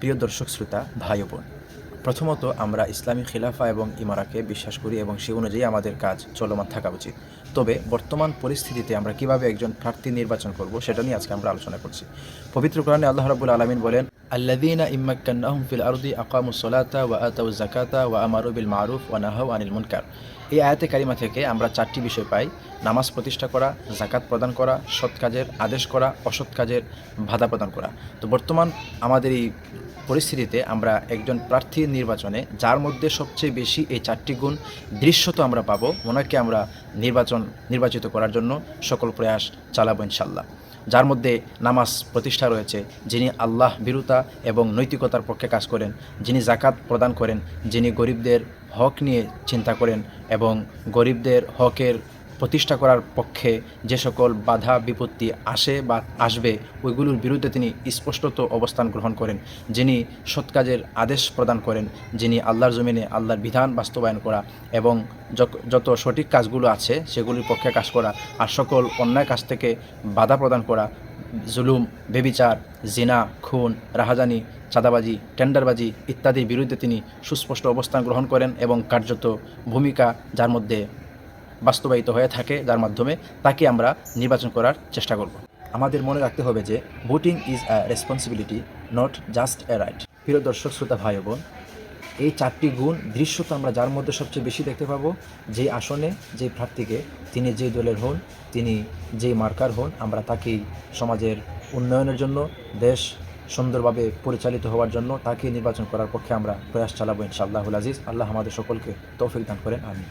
প্রিয় দর্শক শ্রোতা ভাই ও বোন, প্রথমত আমরা ইসলামী খিলাফা এবং ইমারাকে বিশ্বাস করি এবং সে অনুযায়ী আমাদের কাজ চলমান থাকা উচিত। তবে বর্তমান পরিস্থিতিতে আমরা কিভাবে একজন প্রার্থী নির্বাচন করব সেটা নিয়ে আজকে আমরা আলোচনা করছি। পবিত্র কোরআনে আল্লাহ রাব্বুল আলামিন বলেন, আল্লাযীনা ইম্মাক্কান্নাহুম ফিল আরদি আকামুস সালাতা ওয়া আতাউয যাকাতা ওয়া আমারু বিল মারুফ ওয়া নাহাউ আনিল মুনকার। এই আয়াতে কারিমা থেকে আমরা চারটি বিষয় পাই: নামাজ প্রতিষ্ঠা করা, যাকাত প্রদান করা, সৎ কাজের আদেশ করা, অসৎ কাজের বাধা প্রদান করা। তো বর্তমান আমাদের এই পরিস্থিতিতে আমরা একজন প্রার্থীর নির্বাচনে যার মধ্যে সবচেয়ে বেশি এই চারটি গুণ দৃশ্যত আমরা পাবো, ওনাকে আমরা নির্বাচিত করার জন্য সকল প্রয়াস চালাবো ইনশাল্লাহ। যার মধ্যে নামাজ প্রতিষ্ঠা রয়েছে, যিনি আল্লাহ ভীরুতা এবং নৈতিকতার পক্ষে কাজ করেন, যিনি যাকাত প্রদান করেন, যিনি গরিবদের হক নিয়ে চিন্তা করেন এবং গরিবদের হকের প্রতিষ্ঠা করার পক্ষে যে সকল বাধা বিপত্তি আসে বা আসবে ওইগুলোর বিরুদ্ধে তিনি স্পষ্টত অবস্থান গ্রহণ করেন, যিনি সৎ কাজের আদেশ প্রদান করেন, যিনি আল্লাহর জমিনে আল্লাহর বিধান বাস্তবায়ন করা এবং যত সঠিক কাজগুলো আছে সেগুলির পক্ষে কাজ করা, আর সকল অন্যায় কাজ থেকে বাধা প্রদান করা, জুলুম, বেবিচার, জিনা, খুন, রাহাজানি, চাঁদাবাজি, টেন্ডারবাজি ইত্যাদির বিরুদ্ধে তিনি সুস্পষ্ট অবস্থান গ্রহণ করেন এবং কার্যত ভূমিকা যার মধ্যে বাস্তবায়িত হয়ে থাকে, যার মাধ্যমে তাকে আমরা নির্বাচন করার চেষ্টা করব। আমাদের মনে রাখতে হবে যে voting is a responsibility, not just a right. প্রিয় দর্শক শ্রোতা ভাই বোন, এই চারটি গুণ দৃশ্যত আমরা যার মধ্যে সবচেয়ে বেশি দেখতে পাবো, যে আসনে যে প্রার্থীকে, তিনি যেই দলের হন, তিনি যেই মার্কার হন, আমরা তাকেই সমাজের উন্নয়নের জন্য, দেশ সুন্দরভাবে পরিচালিত হওয়ার জন্য তাকে নির্বাচন করার পক্ষে আমরা প্রয়াস চালাবো ইনশাআল্লাহুল আজিজ। আল্লাহ আমাদের সকলকে তৌফিক দান করেন, আমিন।